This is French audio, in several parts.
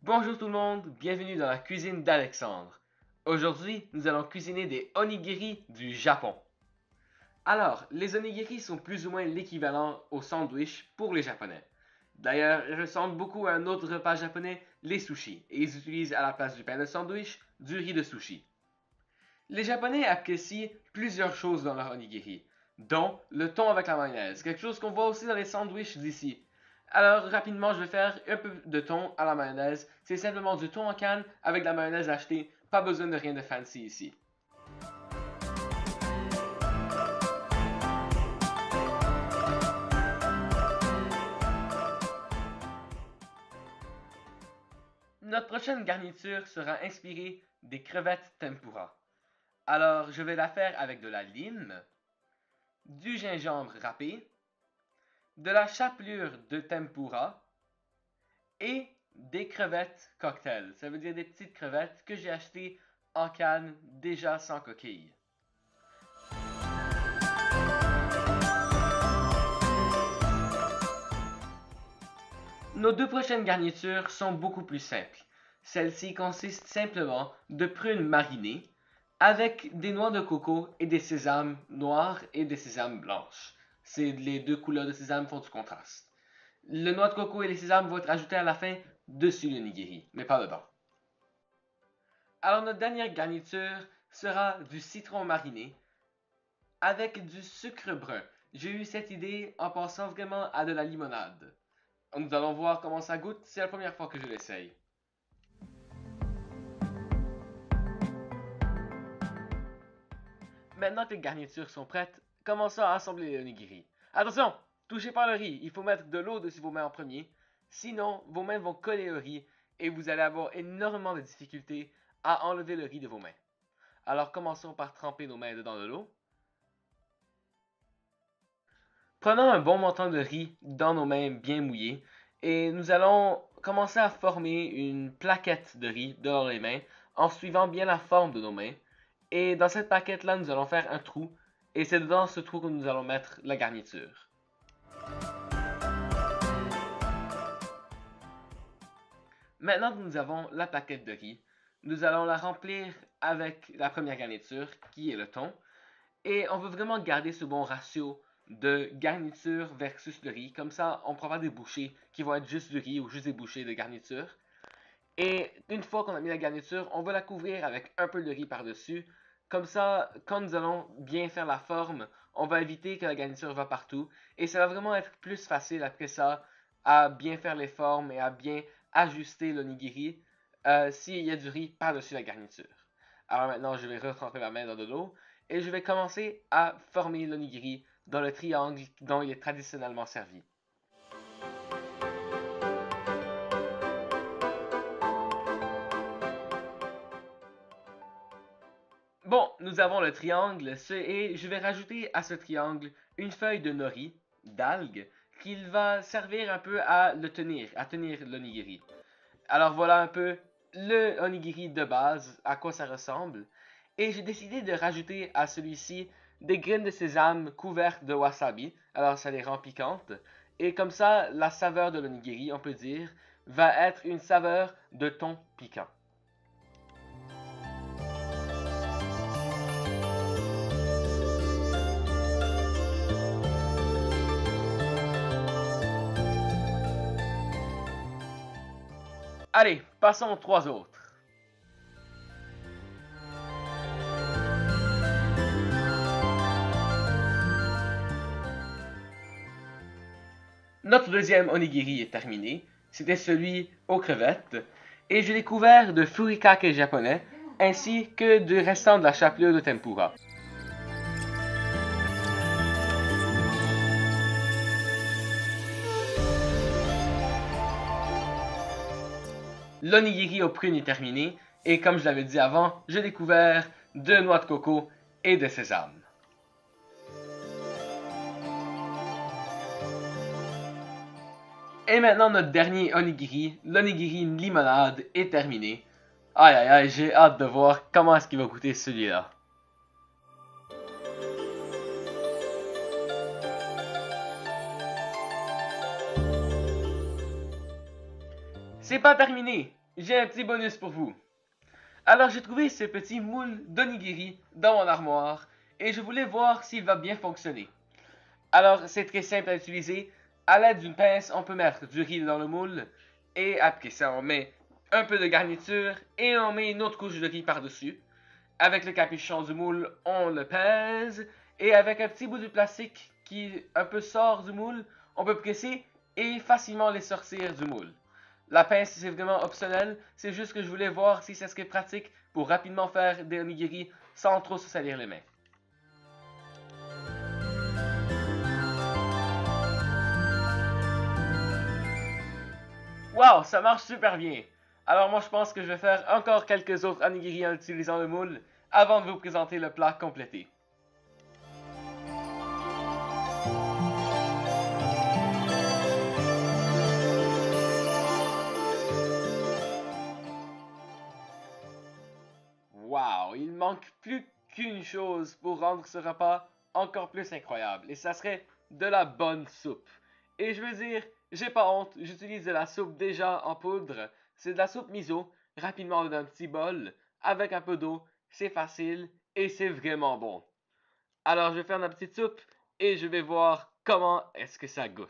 Bonjour tout le monde, bienvenue dans la cuisine d'Alexandre. Aujourd'hui, nous allons cuisiner des onigiri du Japon. Alors, les onigiri sont plus ou moins l'équivalent au sandwich pour les Japonais. D'ailleurs, ils ressemblent beaucoup à un autre repas japonais, les sushis, et ils utilisent à la place du pain de sandwich, du riz de sushi. Les Japonais apprécient plusieurs choses dans leur onigiri, dont le thon avec la mayonnaise, quelque chose qu'on voit aussi dans les sandwichs d'ici. Alors, rapidement, je vais faire un peu de thon à la mayonnaise. C'est simplement du thon en canne avec de la mayonnaise achetée. Pas besoin de rien de fancy ici. Notre prochaine garniture sera inspirée des crevettes tempura. Alors, je vais la faire avec de la lime, du gingembre râpé, de la chapelure de tempura et des crevettes cocktail. Ça veut dire des petites crevettes que j'ai achetées en canne déjà sans coquille. Nos deux prochaines garnitures sont beaucoup plus simples. Celle-ci consiste simplement de prunes marinées avec des noix de coco et des sésames noirs et des sésames blanches. Les deux couleurs de sésame font du contraste. Le noix de coco et les sésames vont être ajoutés à la fin dessus le nigiri, mais pas dedans. Alors notre dernière garniture sera du citron mariné avec du sucre brun. J'ai eu cette idée en pensant vraiment à de la limonade. Nous allons voir comment ça goûte, c'est la première fois que je l'essaye. Maintenant que les garnitures sont prêtes, commençons à assembler les onigiri. Attention, touchez pas le riz, il faut mettre de l'eau dessus vos mains en premier, sinon vos mains vont coller au riz et vous allez avoir énormément de difficultés à enlever le riz de vos mains. Alors commençons par tremper nos mains dedans de l'eau. Prenons un bon montant de riz dans nos mains bien mouillées et nous allons commencer à former une plaquette de riz dans les mains en suivant bien la forme de nos mains. Et dans cette plaquette-là, nous allons faire un trou et c'est dans ce trou que nous allons mettre la garniture. Maintenant que nous avons la plaquette de riz, nous allons la remplir avec la première garniture qui est le thon. Et on veut vraiment garder ce bon ratio de garniture versus le riz. Comme ça, on ne prend pas des bouchées qui vont être juste du riz ou juste des bouchées de garniture. Et une fois qu'on a mis la garniture, on va la couvrir avec un peu de riz par-dessus. Comme ça, quand nous allons bien faire la forme, on va éviter que la garniture va partout. Et ça va vraiment être plus facile après ça à bien faire les formes et à bien ajuster l'onigiri s'il y a du riz par-dessus la garniture. Alors maintenant, je vais retremper ma main dans de l'eau et je vais commencer à former l'onigiri dans le triangle dont il est traditionnellement servi. Bon, nous avons le triangle et je vais rajouter à ce triangle une feuille de nori, d'algue, qui va servir un peu à tenir l'onigiri. Alors voilà un peu le onigiri de base, à quoi ça ressemble. Et j'ai décidé de rajouter à celui-ci des graines de sésame couvertes de wasabi, alors ça les rend piquantes. Et comme ça, la saveur de l'onigiri, on peut dire, va être une saveur de thon piquant. Allez, passons aux trois autres. Notre deuxième onigiri est terminé. C'était celui aux crevettes. Et je l'ai couvert de furikake japonais ainsi que du restant de la chapelure de tempura. L'onigiri aux prunes est terminé et comme je l'avais dit avant, je l'ai couvert de noix de coco et de sésame. Et maintenant notre dernier onigiri, l'onigiri limonade, est terminé. Aïe aïe aïe, j'ai hâte de voir comment est-ce qu'il va goûter celui-là. C'est pas terminé! j'ai un petit bonus pour vous. Alors j'ai trouvé ce petit moule d'onigiri dans mon armoire et je voulais voir s'il va bien fonctionner. Alors c'est très simple à utiliser. À l'aide d'une pince, on peut mettre du riz dans le moule et après ça on met un peu de garniture et on met une autre couche de riz par-dessus. Avec le capuchon du moule, on le pèse et avec un petit bout de plastique qui un peu sort du moule, on peut presser et facilement les sortir du moule. La pince, c'est vraiment optionnel, c'est juste que je voulais voir si ça serait pratique pour rapidement faire des onigiri sans trop se salir les mains. Wow, ça marche super bien! Alors moi je pense que je vais faire encore quelques autres onigiri en utilisant le moule avant de vous présenter le plat complété. Wow, il manque plus qu'une chose pour rendre ce repas encore plus incroyable, et ça serait de la bonne soupe. Et je veux dire, j'ai pas honte, j'utilise de la soupe déjà en poudre. C'est de la soupe miso, rapidement dans un petit bol, avec un peu d'eau, c'est facile et c'est vraiment bon. Alors je vais faire ma petite soupe et je vais voir comment est-ce que ça goûte.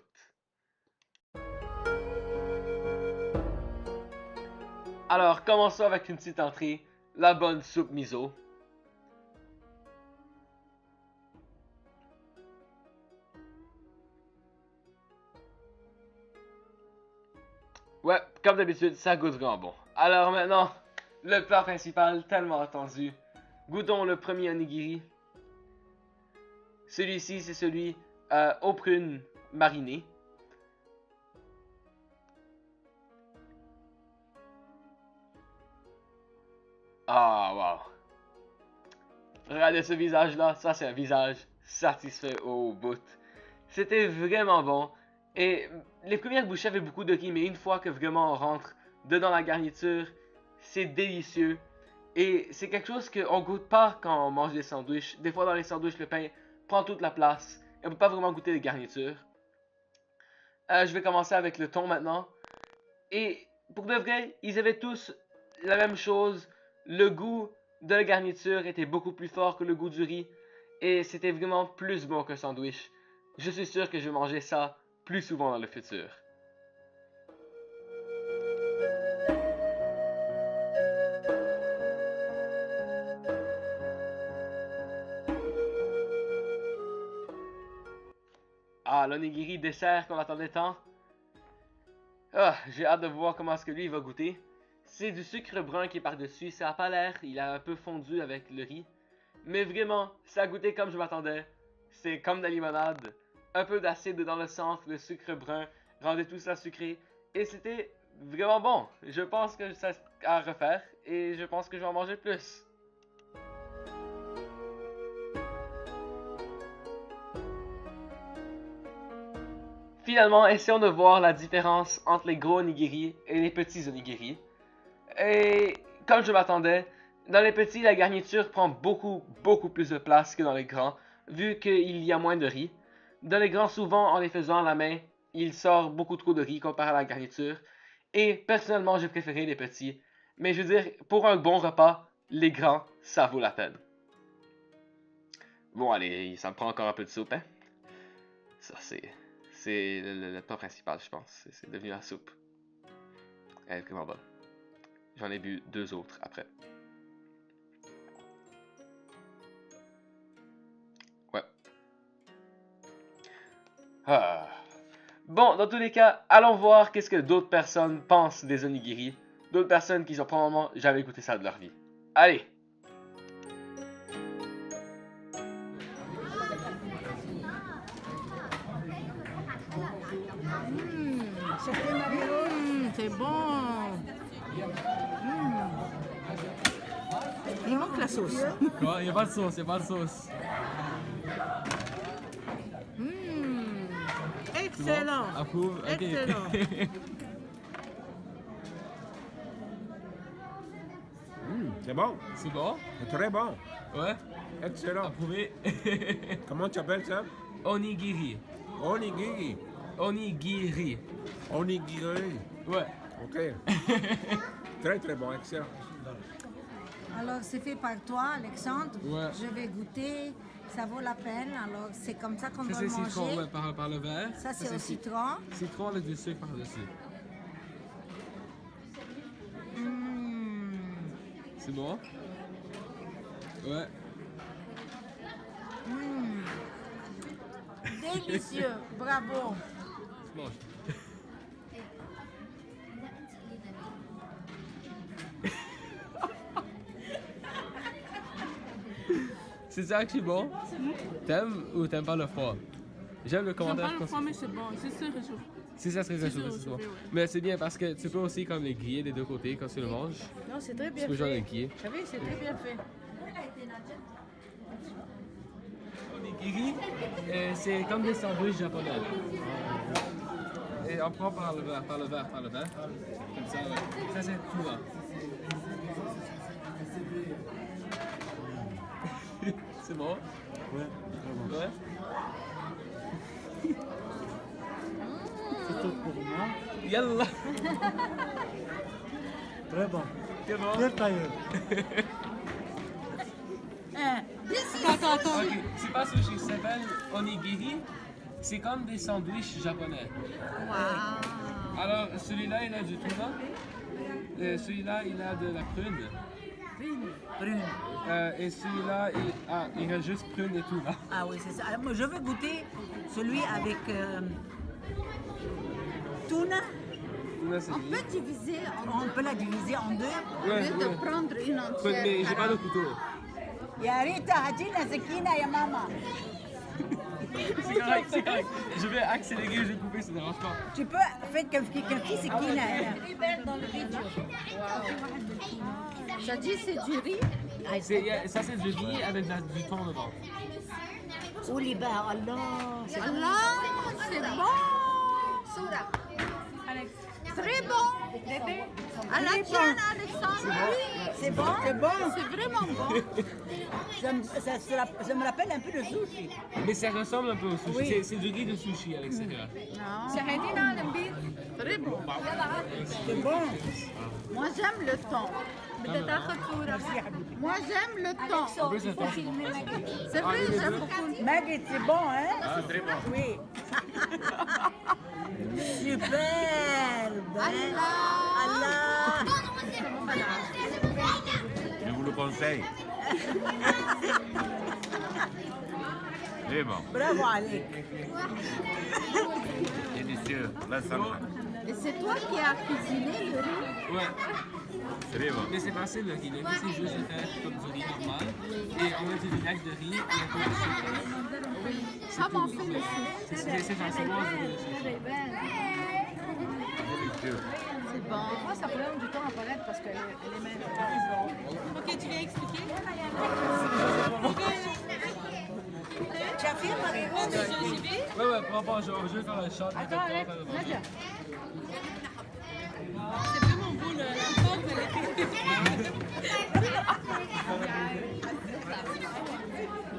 Alors commençons avec une petite entrée, la bonne soupe miso. Ouais, comme d'habitude, ça goûte vraiment bon. Alors maintenant, le plat principal, tellement attendu. Goûtons le premier onigiri. Celui-ci, c'est celui aux prunes marinées. Ah, wow. Regardez ce visage-là, ça c'est un visage satisfait au bout. C'était vraiment bon. Et les premières bouchées avaient beaucoup de riz, mais une fois que vraiment on rentre dedans la garniture, c'est délicieux. Et c'est quelque chose qu'on goûte pas quand on mange des sandwichs. Des fois dans les sandwichs, le pain prend toute la place et on peut pas vraiment goûter les garnitures. Je vais commencer avec le thon maintenant. Et pour de vrai, ils avaient tous la même chose. Le goût de la garniture était beaucoup plus fort que le goût du riz. Et c'était vraiment plus bon qu'un sandwich. Je suis sûr que je vais manger ça plus souvent dans le futur. Ah, l'onigiri dessert qu'on attendait tant. Ah, j'ai hâte de voir comment est-ce que lui il va goûter. C'est du sucre brun qui est par-dessus, ça a pas l'air, il a un peu fondu avec le riz. Mais vraiment, ça a goûté comme je m'attendais. C'est comme de la limonade. Un peu d'acide dans le centre, le sucre brun rendait tout ça sucré. Et c'était vraiment bon. Je pense que ça à refaire et je pense que je vais en manger plus. Finalement, essayons de voir la différence entre les gros onigiri et les petits onigiri. Et comme je m'attendais, dans les petits, la garniture prend beaucoup plus de place que dans les grands, vu qu'il y a moins de riz. Dans les grands, souvent, en les faisant à la main, il sort beaucoup trop de riz comparé à la garniture. Et personnellement, j'ai préféré les petits. Mais je veux dire, pour un bon repas, les grands, ça vaut la peine. Bon, allez, ça me prend encore un peu de soupe, hein. Ça, c'est le plat principal, je pense. C'est devenu la soupe. Elle est vraiment bonne. J'en ai bu 2 autres après. Ouais. Ah. Bon, dans tous les cas, allons voir qu'est-ce que d'autres personnes pensent des onigiri. D'autres personnes qui ont probablement jamais goûté ça de leur vie. Allez! C'est bon. Il manque la sauce. Quoi? Il n'y a pas de sauce, il n'y a pas de sauce. Excellent. Approuve? Ok. Excellent. C'est bon, C'est bon? c'est très bon, Ouais? excellent. Approuvé? Comment tu appelles ça? Onigiri. Onigiri. Onigiri. Onigiri. Ouais. Ok. Très, très bon, excellent. Alors, c'est fait par toi, Alexandre. Ouais. Je vais goûter. Ça vaut la peine. Alors, c'est comme ça qu'on Ça, va c'est le citron, manger. ouais, par le verre. Ça, c'est au citron. Citron avec du sucre par-dessus. Mmh. C'est bon? Ouais. Mmh. Délicieux. Bravo. Tu manges. C'est ça que c'est bon? T'aimes ou t'aimes pas le froid? J'aime le J'aime commentaire. pas le froid, mais c'est bon. C'est sûr que je... Si ça serait réchauffé, c'est bon. réchauffé, ouais. Mais c'est bien parce que tu peux aussi comme les griller des deux côtés quand tu le manges. Non, c'est très Tu bien peux genre les fait. griller. Vous savez, c'est très bien fait. Onigiri, c'est comme des sandwichs japonais. Et on prend par le verre. Comme ça, ouais. Ça, c'est tout là. C'est bon? Ouais, vraiment. Ouais. C'est tout pour moi. Yallah! Très bon. C'est bon? Très tailleux. Ok, c'est pas sushi, ça s'appelle onigiri. C'est comme des sandwichs japonais. Alors, celui-là, il a du tuna. Celui-là, il a de la prune. Prune. Et celui-là, il a juste prune et tout là. Ah oui, c'est ça. Alors, moi, je veux goûter celui avec tuna. Tuna, c'est lui. Diviser On peut la diviser en deux. Ouais, ouais. prendre une entière. Mais j'ai pas de couteau. Ya Rita, hajina sakina ya mama. C'est correct, c'est correct. Je vais accélérer, je vais couper, ça dérange pas. Tu peux faire quelqu'un sakina. Ça dit c'est du riz. Ça, c'est du riz avec du thon dedans. Ouliba, Allah. C'est bon. Allah, c'est bon. Très bon. À la tienne, Alexandre. Oui. C'est bon. C'est bon. C'est vraiment bon. Ça me rappelle un peu le sushi. Mais ça ressemble un peu au sushi. Oui. C'est du riz de sushi à l'extérieur. Très bon. C'est bon. Moi, j'aime le thon. Moi, j'aime le thon. En plus, le thon, c'est bon. C'est vrai, j'aime beaucoup. Maggie, c'est bon, hein? Ah, très bon. Oui. Superbe. Hein? Allah. Je vous le conseille. Très bon. Bravo, Alec. Délicieux. Là, ça me... Et c'est toi qui as cuisiné le riz? Ouais. Très bon. Mais c'est facile le riz. Le riz, c'est juste de faire comme du riz normal. Et on met du vinaigre de riz et un peu de sucre. Comment on fait le sushi? C'est facile, moi, je veux le sushi. Délicieux. C'est bon. Moi, ça prend du temps à apparaître parce qu'elle est même. Ok, tu viens expliquer? Tu as fait, Marie? Ouais, prends, je vais faire le shot. Attends, Alex, Nadia. C'est vraiment beau, la forme, elle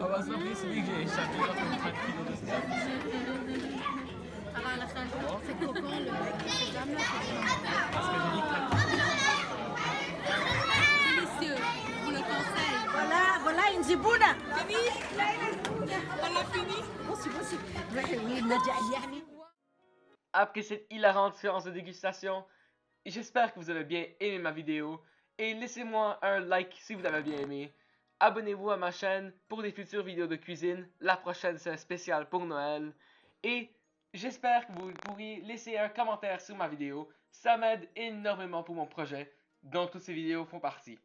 On va se rappeler celui que j'ai échappé dans le kilos de steak. C'est coco, le sésame, là. Parce que j'ai dit délicieux. Je vous le conseille. Voilà une zibouna. On l'a fini? Oui, Nadia, yani. Après cette hilarante séance de dégustation, j'espère que vous avez bien aimé ma vidéo et laissez-moi un like si vous l'avez bien aimé. Abonnez-vous à ma chaîne pour des futures vidéos de cuisine. La prochaine c'est un spécial pour Noël. Et j'espère que vous pourriez laisser un commentaire sur ma vidéo. Ça m'aide énormément pour mon projet dont toutes ces vidéos font partie.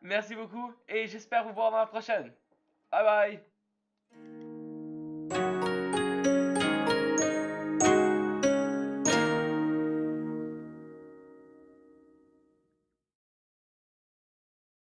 Merci beaucoup et j'espère vous voir dans la prochaine. Bye bye!